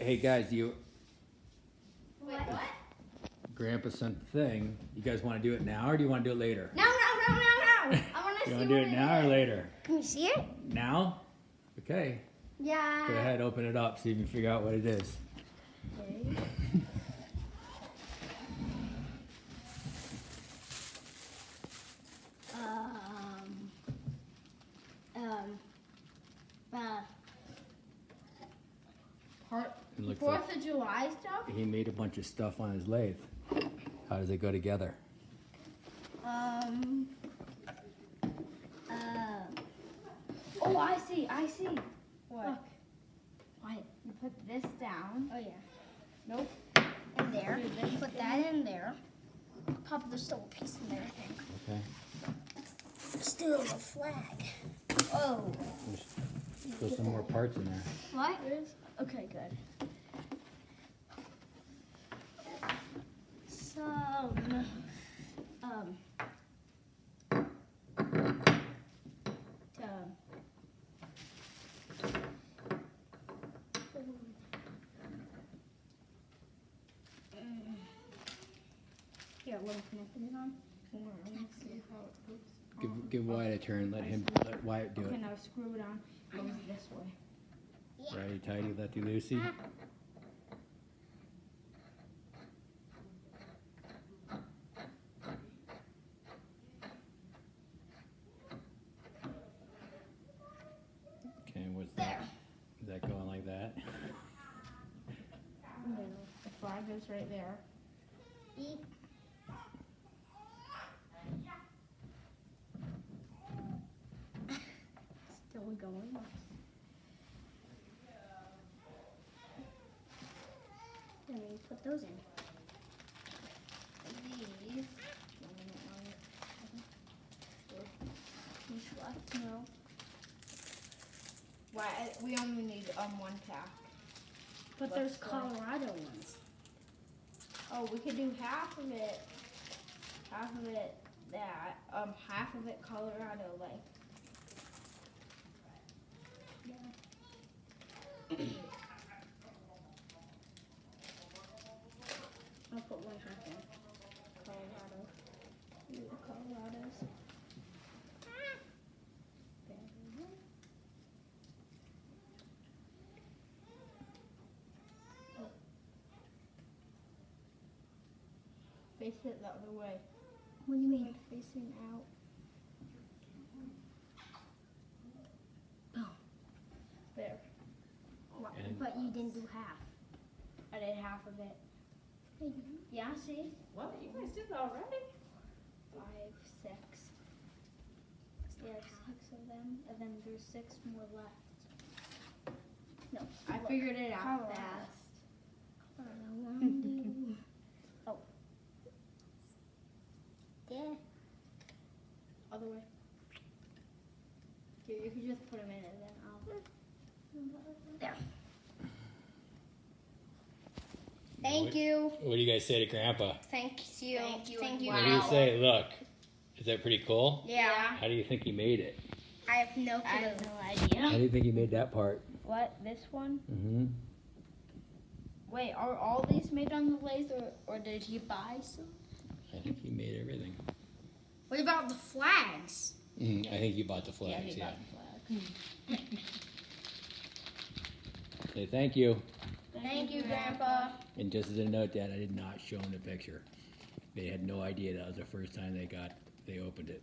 Hey guys, you Wait, what? Grandpa sent the thing. You guys want to do it now or do you want to do it later? No. I want to see You what want to do it now or later? Can you see it? Now? Okay. Yeah. Go ahead, open it up, see if you figure out what it is. Okay. It looks Fourth of July stuff? He made a bunch of stuff on his lathe. How does it go together? Oh, I see. What? Look. Why? You put this down. Oh yeah. Nope. In there. Do this Put thing. that in there. Pop, there's still a piece in there, I think. Okay. Still a flag. Oh. There's some more parts in there. What? Okay, good. Some here, what I'm connecting it on. Give Wyatt a turn. Let Wyatt do Okay, it. now screw it on. Goes this way. Righty tighty, lefty loosey. Okay, what's that? Is that going like that? The flag goes right there. Still going. Then we put those in. These. Each left. No. Why? We only need one pack. But What's there's the- Colorado ones. Oh, we could do half of it. Half of it that. Half of it Colorado, like. I'll put one half in. Colorado. The Colorados. Face it the other way. What do you mean? Facing out. There. And- But you didn't do half. I did half of it. Yeah, see? What? You guys did that already? 5, 6. There's 6 of them, and then there's 6 more left. No. I look. figured it out Colorado. fast. Colorado, 1, 2. Oh. There. Other way. Here, you can just put them in and then I'll. There. Thank you. What do you guys say to Grandpa? Thank you. Thank you. Thank you. What do you Wow. say? Look, is that pretty cool? Yeah. How do you think he made it? I have no clue. I have no How idea. do you think he made that part? What? This one? Mm-hmm. Wait, are all these made on the lathe or did he buy some? I think he made everything. What about the flags? I think you bought the flags, he yeah. bought the flag. Say thank you. Thank you, Grandpa. And just as a note, Dad, I did not show him the picture. They had no idea that was the first time they opened it.